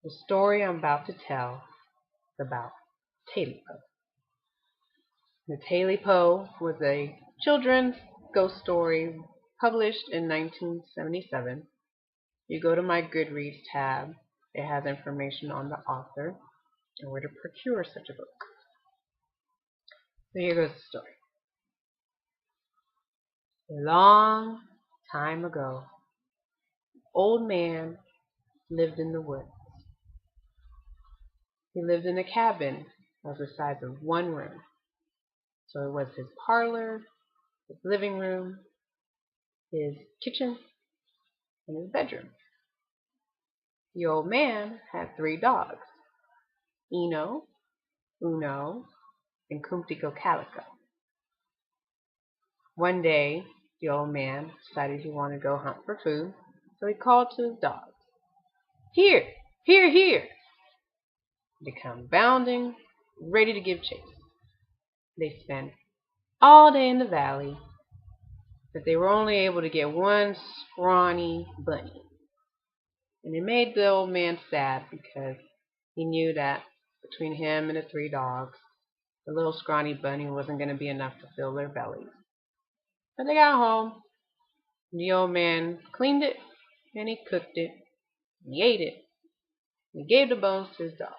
The story I'm about to tell is about Tailypo. The Tailypo was a children's ghost story published in 1977. You go to my Goodreads tab, it has information on the author and where to procure such a book. So here goes the story. A long time ago, an old man lived in the woods. He lived in a cabin that was the size of one room. So it was his parlor, his living room, his kitchen, and his bedroom. The old man had 3 dogs, Eno, Uno, and Kumtiko Calico. One day, the old man decided he wanted to go hunt for food, so he called to his dogs. Here, here, here! They come bounding, ready to give chase. They spent all day in the valley, but they were only able to get one scrawny bunny. And it made the old man sad because he knew that between him and the 3 dogs, the little scrawny bunny wasn't going to be enough to fill their bellies. But they got home, and the old man cleaned it, and he cooked it, and he ate it, and he gave the bones to his dogs.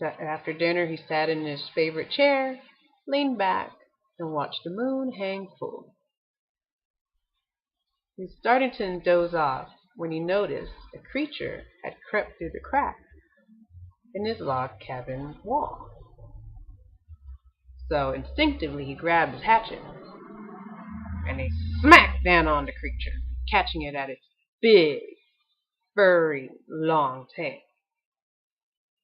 So after dinner, he sat in his favorite chair, leaned back, and watched the moon hang full. He was starting to doze off when he noticed a creature had crept through the crack in his log cabin wall. So instinctively he grabbed his hatchet and he smacked down on the creature, catching it at its big, furry, long tail.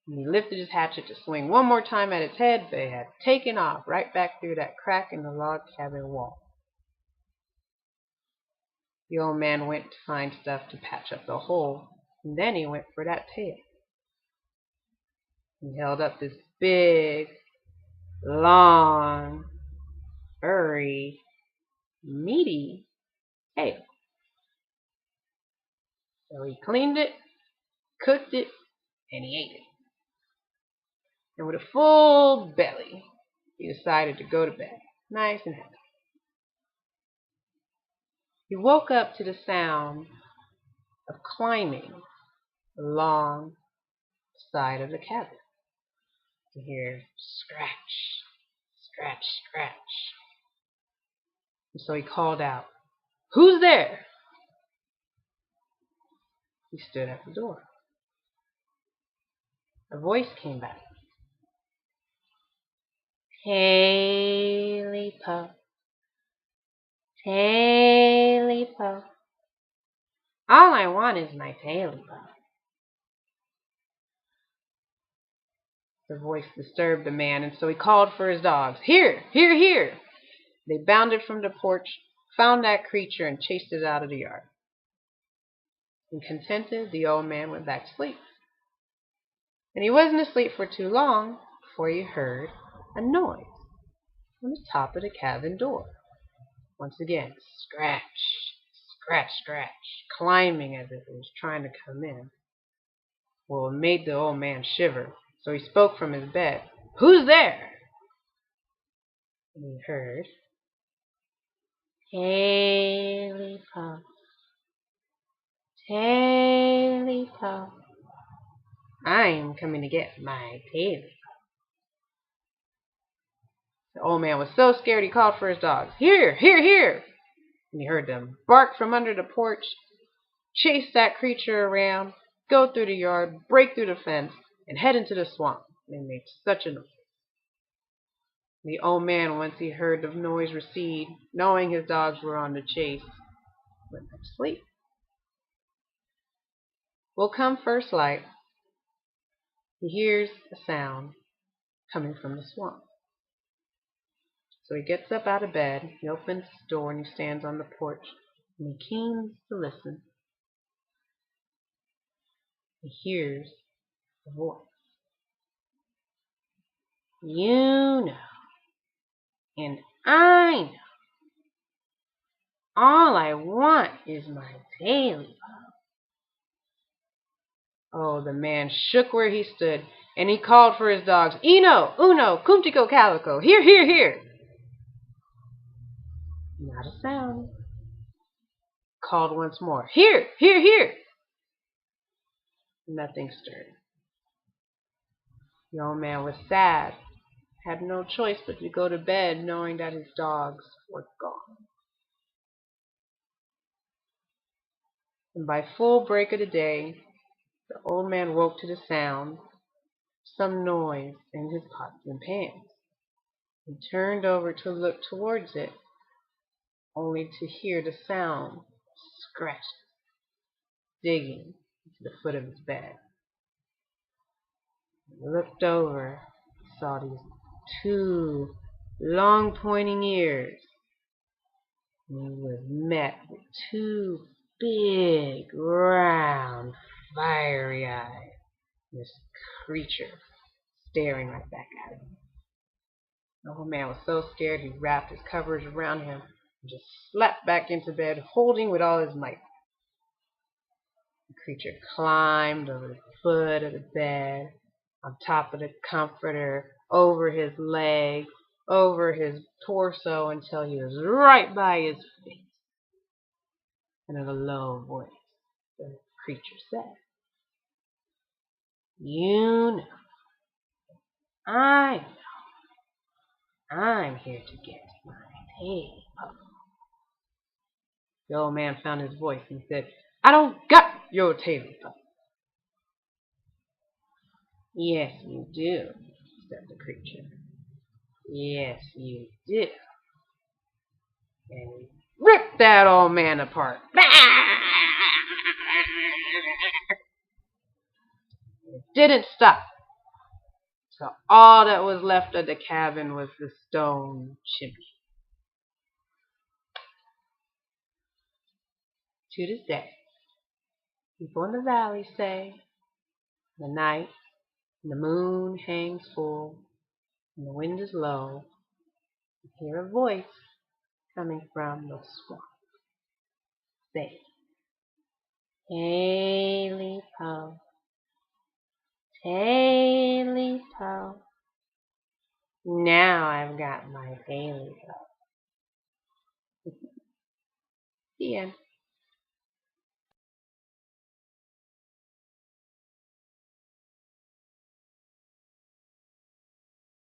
And he lifted his hatchet to swing one more time at its head, but it had taken off right back through that crack in the log cabin wall. The old man went to find stuff to patch up the hole, and then he went for that tail. He held up this big, long, furry, meaty tail. So he cleaned it, cooked it, and he ate it. And with a full belly, he decided to go to bed, nice and happy. He woke up to the sound of climbing along the side of the cabin. You hear scratch, scratch, scratch. And so he called out, "Who's there?" He stood at the door. A voice came back. Tailypo, Tailypo. All I want is my Tailypo. The voice disturbed the man, and so he called for his dogs. Here, here, here! They bounded from the porch, found that creature, and chased it out of the yard. And contented, the old man went back to sleep. And he wasn't asleep for too long before he heard a noise on the top of the cabin door. Once again, scratch, scratch, scratch, climbing as if it was trying to come in. Well, it made the old man shiver, so he spoke from his bed. "Who's there?" And he heard, "Tailypo, Tailypo. I'm coming to get my Tailypo." The old man was so scared he called for his dogs. Here, here, here! And he heard them bark from under the porch, chase that creature around, go through the yard, break through the fence, and head into the swamp. They made such a noise. The old man, once he heard the noise recede, knowing his dogs were on the chase, went back to sleep. Well, come first light, he hears a sound coming from the swamp. So he gets up out of bed, he opens the door, and he stands on the porch, and he keens to listen. He hears a voice. You know, and I know, all I want is my Tailypo. Oh, the man shook where he stood, and he called for his dogs. Eno, Uno, Kumtico, Calico, here, here, here. Not a sound. Called once more. Here, here, here. Nothing stirred. The old man was sad, had no choice but to go to bed knowing that his dogs were gone. And by full break of the day, the old man woke to the sound, some noise in his pots and pans. He turned over to look towards it, only to hear the sound of scratching, digging into the foot of his bed. He looked over, saw these two long pointing ears, and he was met with two big, round, fiery eyes. This creature staring right back at him. The old man was so scared he wrapped his covers around him and just slapped back into bed, holding with all his might. The creature climbed over the foot of the bed, on top of the comforter, over his legs, over his torso until he was right by his face. And in a low voice, the creature said, "You know, I know, I'm here to get my Tailypo." The old man found his voice and said, "I don't got your Tailypo." "Yes, you do," said the creature. "Yes, you do." And he ripped that old man apart. It didn't stop. So all that was left of the cabin was the stone chimney. To this day, people in the valley say, the night, when the moon hangs full, and the wind is low, you hear a voice coming from the swamp. Say, "Tailypo, Tailypo, now I've got my Tailypo." The end.